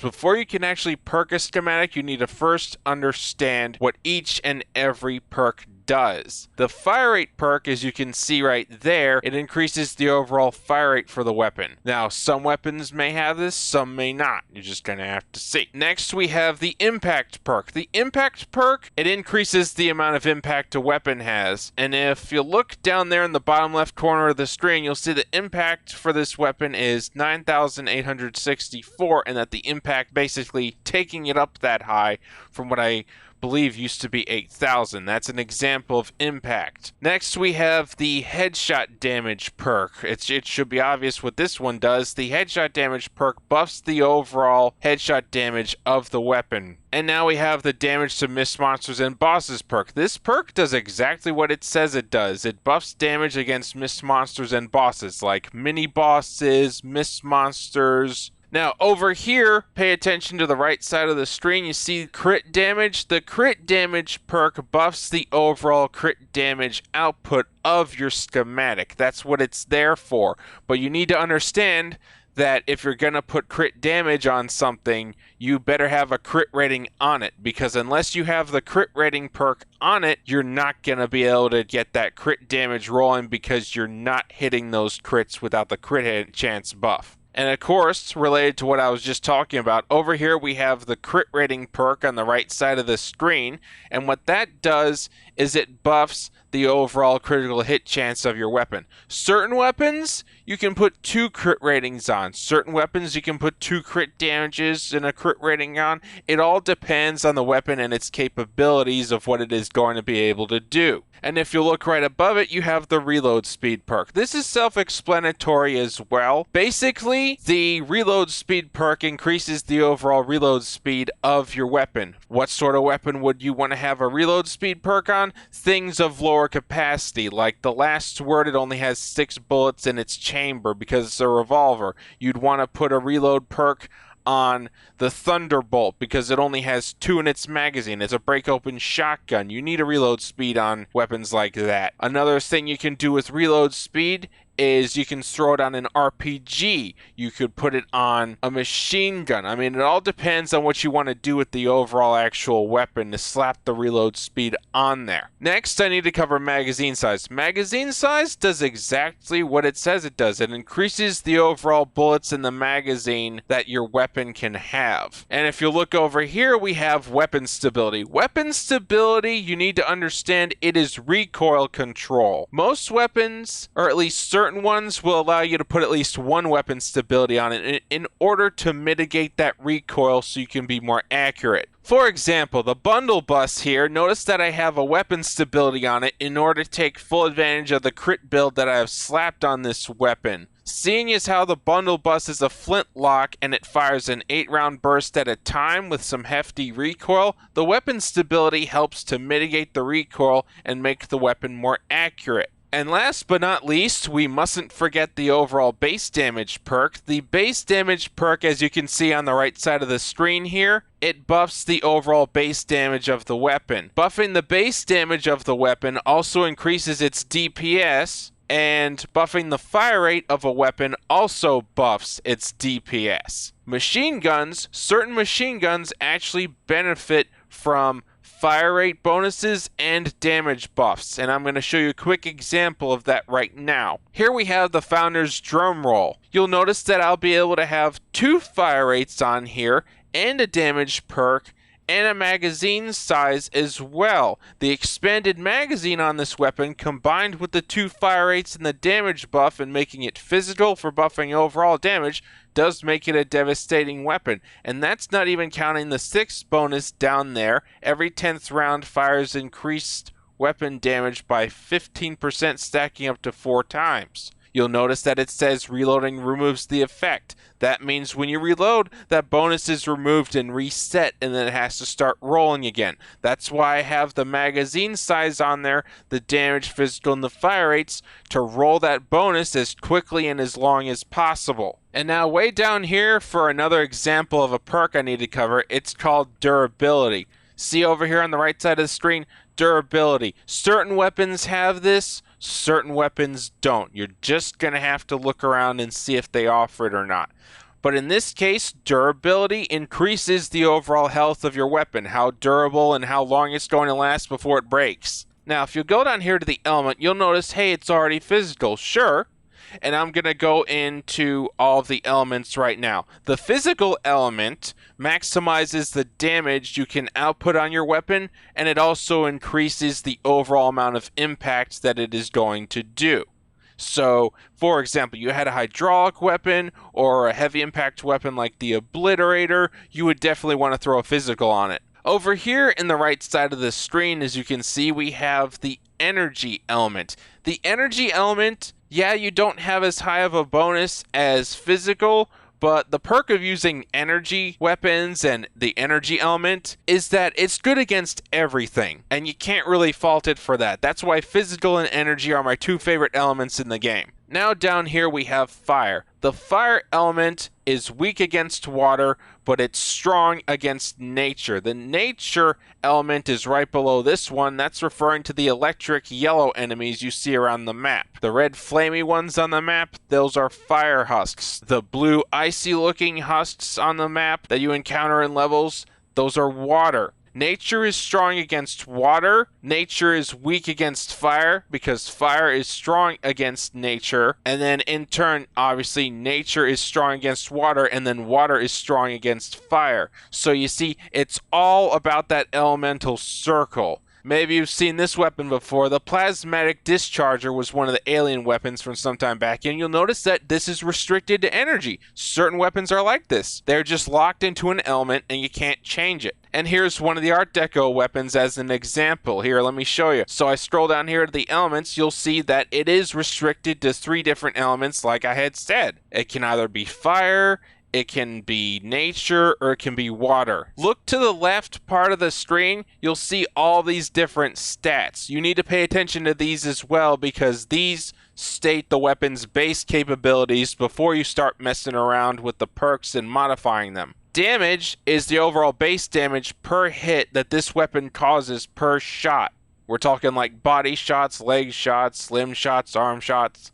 Before you can actually perk a schematic, you need to first understand what each and every perk does. The fire rate perk, as you can see right there, it increases the overall fire rate for the weapon. Now, some weapons may have this, some may not. You're just gonna have to see. Next, we have the impact perk. The impact perk, it increases the amount of impact a weapon has. And if you look down there in the bottom left corner of the screen, you'll see the impact for this weapon is 9,864, and that the impact basically taking it up that high from what I believe used to be 8,000. That's an example of impact. Next, we have the headshot damage perk. It should be obvious what this one does. The headshot damage perk buffs the overall headshot damage of the weapon. And now we have the damage to missed monsters and bosses perk. This perk does exactly what it says it does. It buffs damage against missed monsters and bosses, like mini bosses, missed monsters. Now, over here, pay attention to the right side of the screen. You see crit damage. The crit damage perk buffs the overall crit damage output of your schematic. That's what it's there for. But you need to understand that if you're going to put crit damage on something, you better have a crit rating on it, because unless you have the crit rating perk on it, you're not going to be able to get that crit damage rolling, because you're not hitting those crits without the crit hit chance buff. And of course, related to what I was just talking about, over here we have the crit rating perk on the right side of the screen, and what that does is it buffs the overall critical hit chance of your weapon. Certain weapons you can put 2 crit ratings on. Certain weapons you can put 2 crit damages and a crit rating on. It all depends on the weapon and its capabilities of what it is going to be able to do. And if you look right above it, you have the reload speed perk. This is self-explanatory as well. Basically, the reload speed perk increases the overall reload speed of your weapon. What sort of weapon would you want to have a reload speed perk on? Things of lower capacity, like the last word, it only has 6 bullets in its chamber because it's a revolver. You'd want to put a reload perk on the Thunderbolt because it only has 2 in its magazine. It's a break-open shotgun. You need a reload speed on weapons like that. Another thing you can do with reload speed is you can throw it on an RPG. You could put it on a machine gun. I mean, it all depends on what you want to do with the overall actual weapon to slap the reload speed on there. Next, I need to cover magazine size. Magazine size does exactly what it says it does. It increases the overall bullets in the magazine that your weapon can have. And if you look over here, we have weapon stability. Weapon stability, you need to understand it is recoil control. Most weapons, or at least certain ones, will allow you to put at least 1 weapon stability on it in order to mitigate that recoil so you can be more accurate. For example, the bundle bus here, notice that I have a weapon stability on it in order to take full advantage of the crit build that I have slapped on this weapon. Seeing as how the bundle bus is a flintlock and it fires an 8-round burst at a time with some hefty recoil, the weapon stability helps to mitigate the recoil and make the weapon more accurate. And last but not least, we mustn't forget the overall base damage perk. The base damage perk, as you can see on the right side of the screen here, it buffs the overall base damage of the weapon. Buffing the base damage of the weapon also increases its DPS, and buffing the fire rate of a weapon also buffs its DPS. Machine guns, certain machine guns actually benefit from fire rate bonuses and damage buffs, and I'm going to show you a quick example of that right now. Here we have the Founder's Drum Roll. You'll notice that I'll be able to have 2 fire rates on here and a damage perk and a magazine size as well. The expanded magazine on this weapon, combined with the 2 fire rates and the damage buff and making it physical for buffing overall damage, does make it a devastating weapon. And that's not even counting the 6th bonus down there. Every 10th round fires increased weapon damage by 15%, stacking up to 4 times. You'll notice that it says reloading removes the effect. That means when you reload, that bonus is removed and reset, and then it has to start rolling again. That's why I have the magazine size on there, the damage, physical, and the fire rates to roll that bonus as quickly and as long as possible. And now way down here for another example of a perk I need to cover, it's called durability. See over here on the right side of the screen, durability. Certain weapons have this, certain weapons don't. You're just going to have to look around and see if they offer it or not. But in this case, durability increases the overall health of your weapon, how durable and how long it's going to last before it breaks. Now, if you go down here to the element, you'll notice, hey, it's already physical. Sure. And I'm going to go into all of the elements right now. The physical element maximizes the damage you can output on your weapon, and it also increases the overall amount of impact that it is going to do. So, for example, you had a hydraulic weapon or a heavy impact weapon like the Obliterator, you would definitely want to throw a physical on it. Over here in the right side of the screen, as you can see, we have the energy element. The energy element, yeah, you don't have as high of a bonus as physical, but the perk of using energy weapons and the energy element is that it's good against everything, and you can't really fault it for that. That's why physical and energy are my two favorite elements in the game. Now down here we have fire. The fire element is weak against water, but it's strong against nature. The nature element is right below this one. That's referring to the electric yellow enemies you see around the map. The red flamey ones on the map, those are fire husks. The blue icy looking husks on the map that you encounter in levels, those are water. Nature is strong against water. Nature is weak against fire because fire is strong against nature. And then in turn, obviously, nature is strong against water, and then water is strong against fire. So you see, it's all about that elemental circle. Maybe you've seen this weapon before. The plasmatic discharger was one of the alien weapons from some time back, and you'll notice that this is restricted to energy. Certain weapons are like this. They're just locked into an element, and you can't change it. And here's one of the Art Deco weapons as an example. Here, let me show you. So I scroll down here to the elements, you'll see that it is restricted to 3 different elements like I had said. It can either be fire, it can be nature, or it can be water. Look to the left part of the screen, you'll see all these different stats. You need to pay attention to these as well because these state the weapon's base capabilities before you start messing around with the perks and modifying them. Damage is the overall base damage per hit that this weapon causes per shot. We're talking like body shots, leg shots, limb shots, arm shots.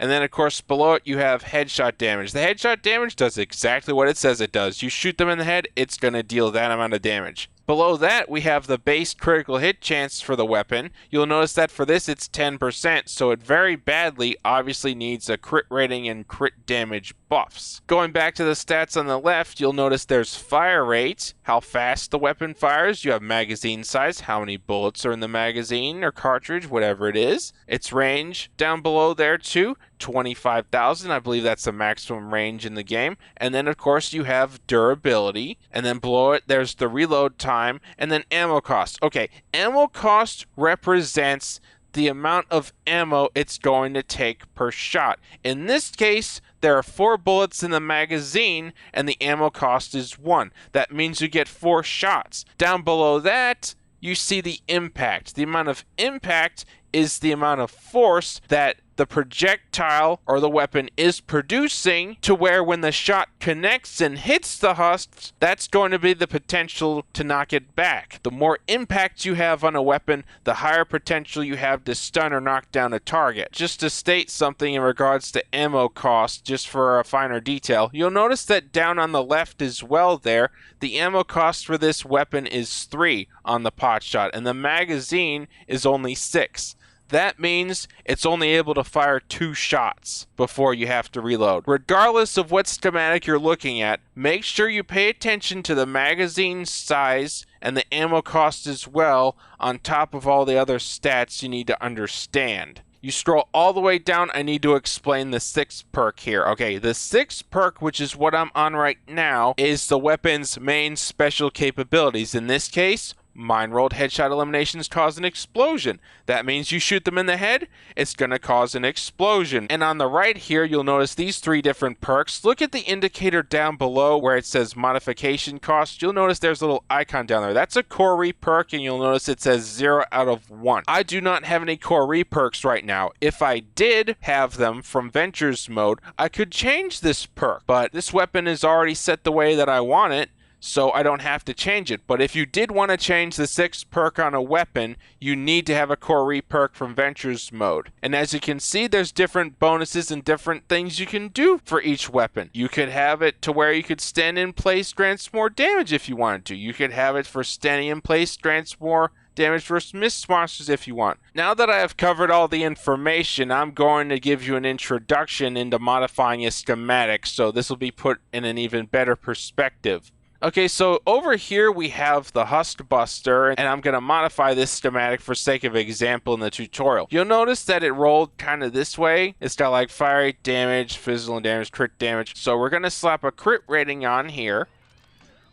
And then, of course, below it, you have headshot damage. The headshot damage does exactly what it says it does. You shoot them in the head, it's going to deal that amount of damage. Below that, we have the base critical hit chance for the weapon. You'll notice that for this, it's 10%, so it very badly obviously needs a crit rating and crit damage buffs. Going back to the stats on the left, you'll notice there's fire rate, how fast the weapon fires. You have magazine size, how many bullets are in the magazine or cartridge, whatever it is. Its range down below there too, 25,000. I believe that's the maximum range in the game. And then, of course, you have durability. And then below it, there's the reload time. And then ammo cost. Okay, ammo cost represents the amount of ammo it's going to take per shot. In this case, there are 4 bullets in the magazine, and the ammo cost is 1. That means you get 4 shots. Down below that, you see the impact. The amount of impact is the amount of force that the projectile or the weapon is producing to where when the shot connects and hits the husks, that's going to be the potential to knock it back. The more impact you have on a weapon, the higher potential you have to stun or knock down a target. Just to state something in regards to ammo cost, just for a finer detail, you'll notice that down on the left as well there, the ammo cost for this weapon is 3 on the pot shot, and the magazine is only 6. That means it's only able to fire 2 shots before you have to reload. Regardless of what schematic you're looking at, make sure you pay attention to the magazine size and the ammo cost as well, on top of all the other stats you need to understand. You scroll all the way down, I need to explain the 6th perk here. Okay, the 6th perk, which is what I'm on right now, is the weapon's main special capabilities. In this case, mine rolled headshot eliminations cause an explosion. That means you shoot them in the head, it's going to cause an explosion. And on the right here, you'll notice these 3 different perks. Look at the indicator down below where it says modification cost. You'll notice there's a little icon down there. That's a core re-perk, and you'll notice it says 0 out of 1. I do not have any core re-perks right now. If I did have them from Ventures mode, I could change this perk. But this weapon is already set the way that I want it, so I don't have to change it. But if you did want to change the 6th perk on a weapon, you need to have a core reperk from Ventures mode. And as you can see, there's different bonuses and different things you can do for each weapon. You could have it to where you could stand in place, grants more damage if you wanted to. You could have it for standing in place, grants more damage versus missed monsters if you want. Now that I have covered all the information, I'm going to give you an introduction into modifying a schematic, so this will be put in an even better perspective. Okay, so over here we have the Hust Buster, and I'm going to modify this schematic for sake of example in the tutorial. You'll notice that it rolled kind of this way. It's got like fire rate damage, physical damage, crit damage. So we're going to slap a crit rating on here.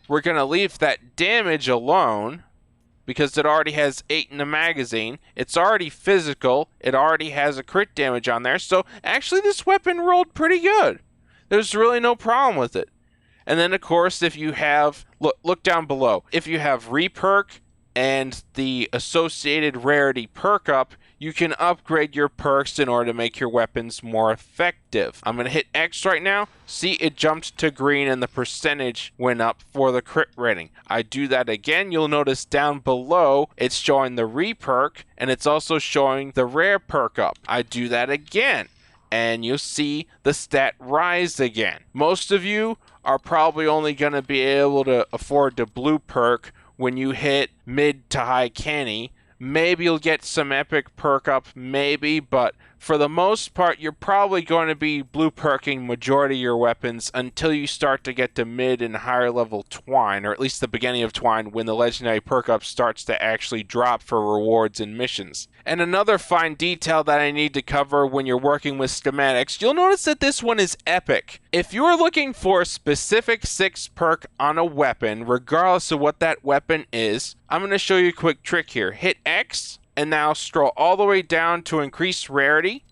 We're going to leave that damage alone because it already has 8 in the magazine. It's already physical. It already has a crit damage on there. So actually this weapon rolled pretty good. There's really no problem with it. And then, of course, if you have, look down below, if you have reperk and the associated rarity perk up, you can upgrade your perks in order to make your weapons more effective. I'm going to hit X right now. See, it jumped to green and the percentage went up for the crit rating. I do that again. You'll notice down below, it's showing the reperk and it's also showing the rare perk up. I do that again and you'll see the stat rise again. Most of you are probably only going to be able to afford the blue perk when you hit mid to high canny. Maybe you'll get some epic perk up, maybe, but for the most part, you're probably going to be blue perking majority of your weapons until you start to get to mid and higher level Twine, or at least the beginning of Twine, when the legendary perk up starts to actually drop for rewards and missions. And another fine detail that I need to cover when you're working with schematics, you'll notice that this one is epic. If you're looking for a specific 6 perk on a weapon, regardless of what that weapon is, I'm going to show you a quick trick here. Hit X, and now scroll all the way down to increase rarity,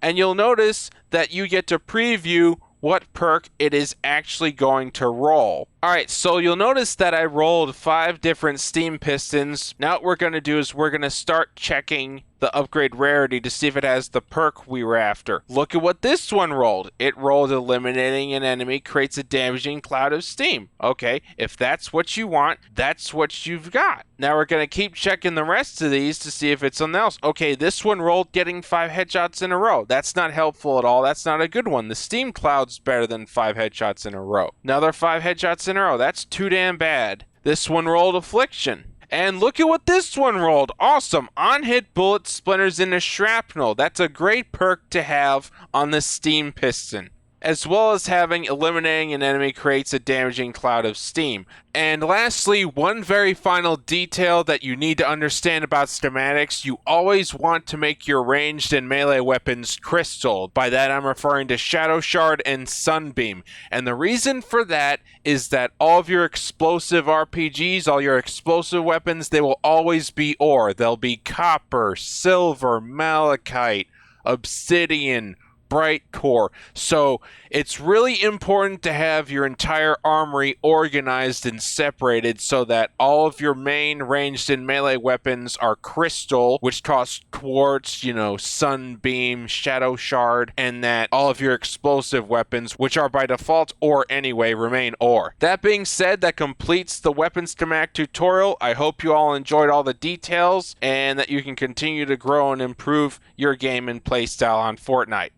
and you'll notice that you get to preview what perk it is actually going to roll. Alright, so you'll notice that I rolled 5 different steam pistons. Now what we're going to do is we're going to start checking the upgrade rarity to see if it has the perk we were after. Look at what this one rolled. It rolled eliminating an enemy creates a damaging cloud of steam. Okay, if that's what you want, that's what you've got. Now we're going to keep checking the rest of these to see if it's something else. Okay, this one rolled getting 5 headshots in a row. That's not helpful at all. That's not a good one. The steam cloud's better than 5 headshots in a row. Another 5 headshots in a row. That's too damn bad. This one rolled affliction. And look at what this one rolled. Awesome. On-hit bullet splinters into shrapnel. That's a great perk to have on the steam piston. As well as having eliminating an enemy creates a damaging cloud of steam. And lastly, one very final detail that you need to understand about schematics, you always want to make your ranged and melee weapons crystal. By that I'm referring to Shadow Shard and Sunbeam. And the reason for that is that all of your explosive RPGs, all your explosive weapons, they will always be ore. They'll be copper, silver, malachite, obsidian, bright core. So it's really important to have your entire armory organized and separated so that all of your main ranged and melee weapons are crystal, which cost quartz, sunbeam, shadow shard, and that all of your explosive weapons, which are by default ore anyway, remain ore. That being said, that completes the weapon schematic tutorial. I hope you all enjoyed all the details and that you can continue to grow and improve your game and playstyle on Fortnite.